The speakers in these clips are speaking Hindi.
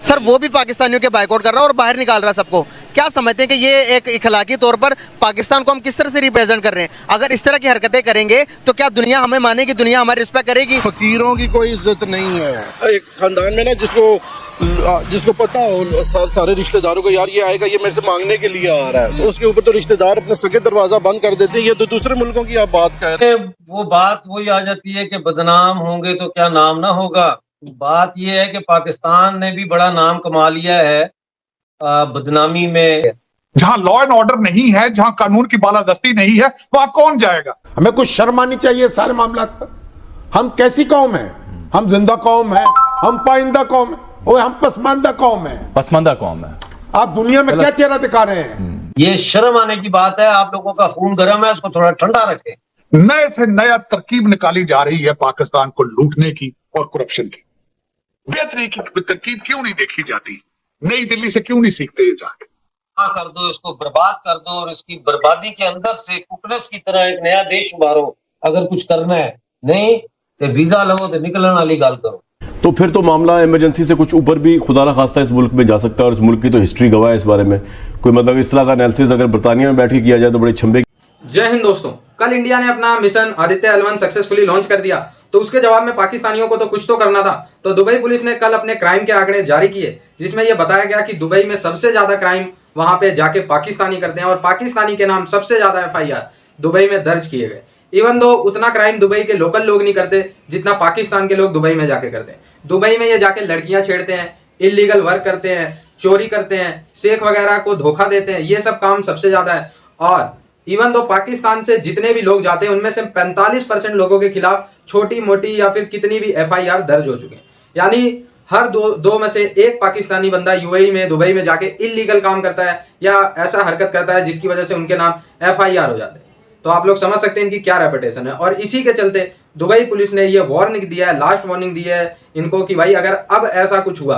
सर वो भी पाकिस्तानियों के बाइकआउट कर रहा है और बाहर निकाल रहा है सबको। क्या समझते हैं कि ये एक इखलाकी तौर पर पाकिस्तान को हम किस तरह से रिप्रेजेंट कर रहे हैं? अगर इस तरह की हरकतें करेंगे तो क्या दुनिया हमें मानेगी, दुनिया हमारी रिस्पेक्ट करेगी? फकीरों की कोई इज्जत नहीं है। एक खानदान में ना जिसको पता हो सारे रिश्तेदारों को, यार ये आएगा, ये मेरे से मांगने के लिए आ रहा है, तो उसके ऊपर तो रिश्तेदार अपने सगे दरवाजा बंद कर देते हैं। ये तो दूसरे मुल्कों की आप बात कह रहे हैं। वो बात वही आ जाती है कि बदनाम होंगे तो क्या नाम ना होगा। बात ये है कि पाकिस्तान ने भी बड़ा नाम कमा लिया है बदनामी में। जहां लॉ एंड ऑर्डर नहीं है, जहां कानून की बालादस्ती नहीं है, वहां कौन जाएगा? हमें कुछ शर्म आनी चाहिए सारे मामला पर। हम कैसी कौम है? हम जिंदा कौम है, हम पाइंदा कौम है, और हम पसमानदा कौम है। पसमानदा कौम है। आप दुनिया में क्या चेहरा दिखा रहे हैं? ये शर्म आने की बात है। आप लोगों का खून गर्म है, उसको थोड़ा ठंडा रखें। नए से नया तरकीब निकाली जा रही है पाकिस्तान को लूटने की और करप्शन की। बेहतरी की तरकीब क्यों नहीं देखी जाती? नई दिल्ली से क्यों नहीं सीखते ये जाके? कर दो, इसको बर्बाद कर दो, और इसकी बर्बादी के अंदर से कुकनेस की तरह एक नया देश उभारो। अगर कुछ करना है, नहीं तो वीजा लो तो निकलने वाली गल करो। तो फिर तो मामला इमरजेंसी से कुछ ऊपर भी खुदा ना खास्ता इस मुल्क में जा सकता है, और इस मुल्क की तो हिस्ट्री गवाह है इस बारे में। कोई मतलब इस तरह का एनालिसिस अगर बरतानिया में बैठ के किया जाए तो बड़े छंबे। जय हिंद दोस्तों, कल इंडिया ने अपना mission Aditya L1 successfully launch कर दिया, तो उसके जवाब में पाकिस्तानियों को तो कुछ तो करना था। तो दुबई पुलिस ने कल अपने क्राइम के आंकड़े जारी किए, जिसमें यह बताया गया कि दुबई में सबसे ज्यादा क्राइम वहां पे जाके पाकिस्तानी करते हैं, और पाकिस्तानी के नाम सबसे ज्यादा FIR दुबई में दर्ज किए गए। इवन दो उतना क्राइम दुबई के लोकल लोग नहीं करते जितना पाकिस्तान के लोग दुबई में जाके करते हैं। दुबई में ये जाके लड़कियां छेड़ते हैं, इलीगल वर्क करते हैं, चोरी करते हैं, शेख वगैरह को धोखा देते हैं, ये सब काम सबसे ज्यादा है। और इवन दो पाकिस्तान से जितने भी लोग जाते हैं उनमें से 45% लोगों के खिलाफ छोटी मोटी या फिर कितनी भी FIR दर्ज हो चुके हैं। यानी हर दो में से एक पाकिस्तानी बंदा UAE में, दुबई में जाके इलीगल काम करता है या ऐसा हरकत करता है जिसकी वजह से उनके नाम FIR हो जाते हैं। तो आप लोग समझ सकते हैं इनकी क्या रेपुटेशन है। और इसी के चलते दुबई पुलिस ने ये वार्निंग दिया है, लास्ट वार्निंग दी है इनको कि भाई अगर अब ऐसा कुछ हुआ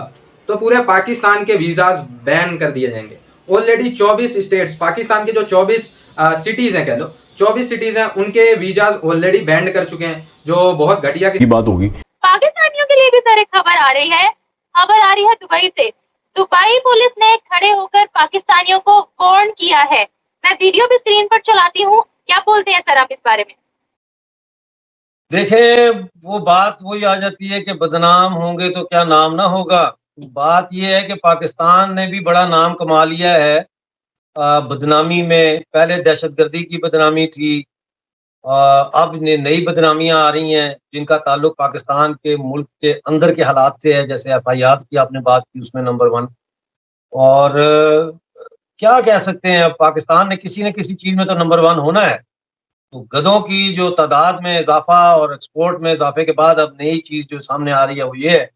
तो पूरे पाकिस्तान के वीजाज बैन कर दिए जाएंगे। ऑलरेडी 24 स्टेट्स, पाकिस्तान के जो 24 सिटीज हैं, कह लो 24 सिटीज हैं, उनके वीजाज ऑलरेडी बैंड कर चुके हैं, जो बहुत घटिया की बात होगी। पाकिस्तानियों के लिए भी सर एक खबर आ रही है। खबर आ रही है दुबई से। दुबई पुलिस ने खड़े होकर पाकिस्तानियों को वार्न किया है। मैं वीडियो भी स्क्रीन पर चलाती हूँ, क्या बोलते हैं सर आप इस बारे में? देखें, वो बात वही आ जाती है कि बदनाम होंगे तो क्या नाम ना होगा। बात ये है कि पाकिस्तान ने भी बड़ा नाम कमा लिया है बदनामी में। पहले दहशतगर्दी की बदनामी थी, अब नई बदनामियां आ रही हैं जिनका ताल्लुक पाकिस्तान के मुल्क के अंदर के हालात से है। जैसे FIR की आपने बात की, उसमें नंबर 1। और क्या कह सकते हैं, अब पाकिस्तान ने किसी न किसी चीज में तो नंबर 1 होना है। तो गधों की जो तादाद में इजाफा और एक्सपोर्ट में इजाफे के बाद अब नई चीज जो सामने आ रही है वो ये है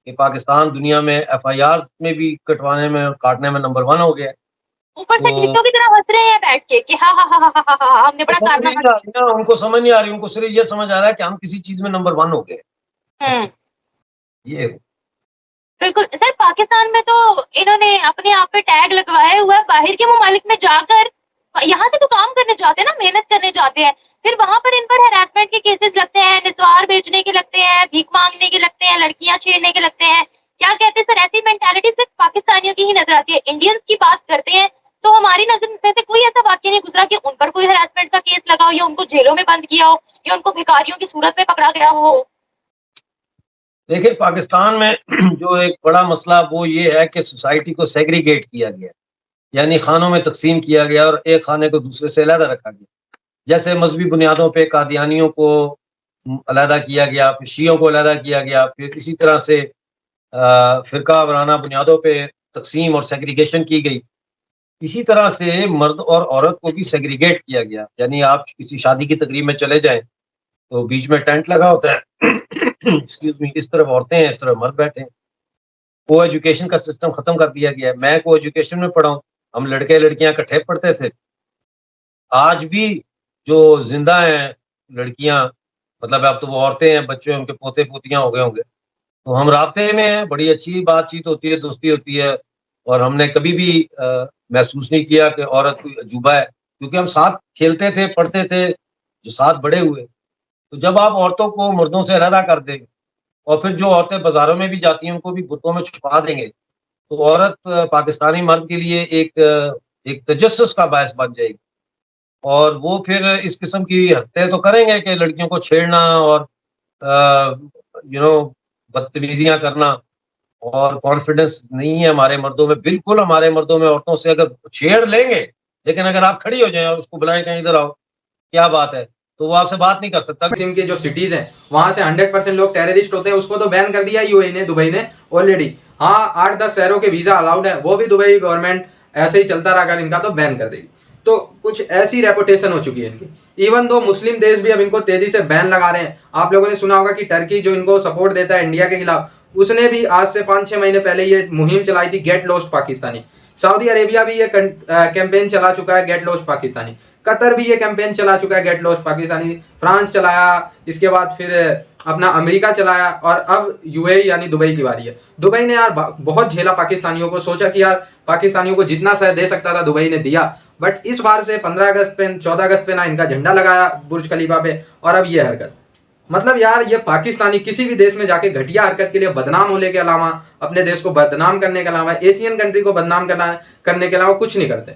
कि पाकिस्तान दुनिया में FIR में भी कटवाने में और काटने में नंबर 1 हो गया है। ऊपर से टिकटों की तरह हंस रहे हैं बैठ के कि हाँ हाँ हाँ हाँ हाँ हाँ हमने बड़ा कारनामा। उनको समझ नहीं आ रही, उनको सिर्फ ये समझ आ रहा है कि हम किसी चीज में नंबर 1 हो गए। ये बिल्कुल सर, पाकिस्तान में तो इन्होंने अपने आप पे टैग लगवाया हुआ है। बाहर के मुमालिक में जाकर यहाँ से तो काम करने जाते हैं ना, मेहनत करने जाते हैं, फिर वहां पर इन पर हैरेसमेंट के केसेस लगते हैं, निस्वार बेचने के लगते हैं, भीख मांगने के लगते हैं, लड़कियां छेड़ने के लगते हैं। क्या कहते हैं सर, ऐसी मेंटालिटी सिर्फ पाकिस्तानियों की ही नजर आती है। इंडियंस की बात करते हैं तो हमारी नजर में से कोई ऐसा वाक्य नहीं गुजरा कि उन पर कोई हैरेसमेंट का केस लगा हो, या उनको जेलों में बंद किया हो, या उनको भिखारियों की सूरत में पकड़ा गया हो। देखिए, पाकिस्तान में जो एक बड़ा मसला वो ये है कि सोसाइटी को सेग्रीगेट किया गया, यानी खानों में तकसीम किया गया और एक खाने को दूसरे से अलहदा रखा गया। जैसे मजहबी बुनियादों पे कादियानियों को अलहदा किया गया, फिर शियों को अलहदा किया गया, फिर इसी तरह से फिरका वाराना बुनियादों पे तकसीम और सेग्रीगेशन की गई। इसी तरह से मर्द और औरत को भी सेग्रीगेट किया गया। यानी आप किसी शादी की तकरीब में चले जाएं तो बीच में टेंट लगा होता है, एक्सक्यूज मी, इस तरफ औरतें हैं, इस तरफ मर्द बैठे हैं। को एजुकेशन का सिस्टम खत्म कर दिया गया है। मैं को एजुकेशन में पढ़ा हूँ, हम लड़के लड़कियां इकट्ठे पढ़ते थे। आज भी जो जिंदा हैं लड़कियां, मतलब अब तो वो औरतें हैं, बच्चे उनके पोते पोतियां हो गए होंगे, तो हम राब्ते में हैं, बड़ी अच्छी बातचीत होती है, दोस्ती होती है, और हमने कभी भी महसूस नहीं किया कि औरत कोई अजूबा है, क्योंकि हम साथ खेलते थे, पढ़ते थे, जो साथ बड़े हुए। तो जब आप औरतों को मर्दों से अलहदा कर दें और फिर जो औरतें बाजारों में भी जाती हैं उनको भी बुतों में छुपा देंगे, तो औरत पाकिस्तानी मर्द के लिए एक तजस्सुस का बायस बन जाएगी और वो फिर इस किस्म की हरकतें तो करेंगे कि लड़कियों को छेड़ना और बदतमीजियां करना। और कॉन्फिडेंस नहीं है हमारे मर्दों में, बिल्कुल हमारे मर्दों में औरतों से अगर छेड़ लेंगे, लेकिन अगर आप खड़ी हो जाएं और उसको बुलाएं कहीं इधर आओ, क्या बात है, तो वो आपसे बात नहीं कर सकता। किस्म की जो सिटीज हैं वहां से 100% लोग टेररिस्ट होते हैं, उसको तो बैन कर दिया यूएई ने, दुबई ने ऑलरेडी। हाँ, 8-10 शहरों के वीजा अलाउड है, वो भी दुबई गवर्नमेंट ऐसे ही चलता रहा अगर इनका तो बैन कर देगी। तो कुछ ऐसी रेपुटेशन हो चुकी है इनकी। इवन दो मुस्लिम देश भी अब इनको तेजी से बैन लगा रहे हैं। आप लोगों ने सुना होगा कि टर्की जो इनको सपोर्ट देता है इंडिया के खिलाफ, उसने भी आज से 5-6 महीने पहले ये मुहिम चलाई थी, get lost Pakistani. Saudi Arabia भी ये कैंपेन चला चुका है, गेट लॉस्ट पाकिस्तानी। कतर भी ये कैंपेन चला चुका है, गेट लॉस्ट पाकिस्तानी। फ्रांस चलाया, इसके बाद फिर अपना अमेरिका चलाया और अब यूएई यानी दुबई की बारी है। दुबई ने यार बहुत झेला पाकिस्तानियों को, सोचा कि यार पाकिस्तानियों को जितना सह दे सकता था दुबई ने दिया, बट इस बार से 15 अगस्त पे 14 अगस्त पे ना इनका झंडा लगाया बुर्ज खलीफा पे, और अब ये हरकत। मतलब यार ये पाकिस्तानी किसी भी देश में जाके घटिया हरकत के लिए बदनाम होने के अलावा, अपने देश को बदनाम करने के अलावा, एशियन कंट्री को बदनाम करने के अलावा कुछ नहीं करते।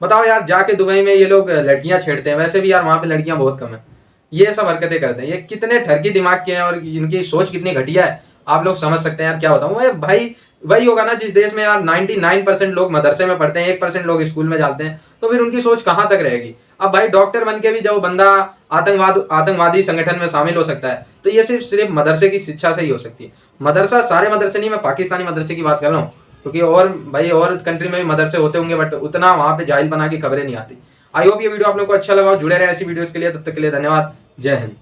बताओ यार, जाके दुबई में ये लोग लड़कियां छेड़ते हैं, वैसे भी यार वहाँ पे लड़कियां बहुत कम है, ये सब हरकतें करते हैं। ये कितने ठरकी दिमाग के हैं और इनकी सोच कितनी घटिया है, आप लोग समझ सकते हैं यार। क्या बताऊँ भाई, वही होगा ना जिस देश में यार 99% लोग मदरसे में पढ़ते हैं, 1% लोग स्कूल में जाते हैं, तो फिर उनकी सोच कहाँ तक रहेगी। अब भाई डॉक्टर बन के भी जब बंदा आतंकवादी संगठन में शामिल हो सकता है, तो ये सिर्फ मदरसे की शिक्षा से ही हो सकती है। मदरसा सारे मदरसे नहीं, मैं पाकिस्तानी मदरसे की बात कर रहा हूँ, क्योंकि और भाई और कंट्री में भी मदरसे होते होंगे, बट उतना वहाँ पे जाहिल बना की खबरें नहीं आती। आई होप ये वीडियो आप लोग को अच्छा लगा, जुड़े रहे ऐसी वीडियोस के लिए। तब तक के लिए धन्यवाद, जय हिंद।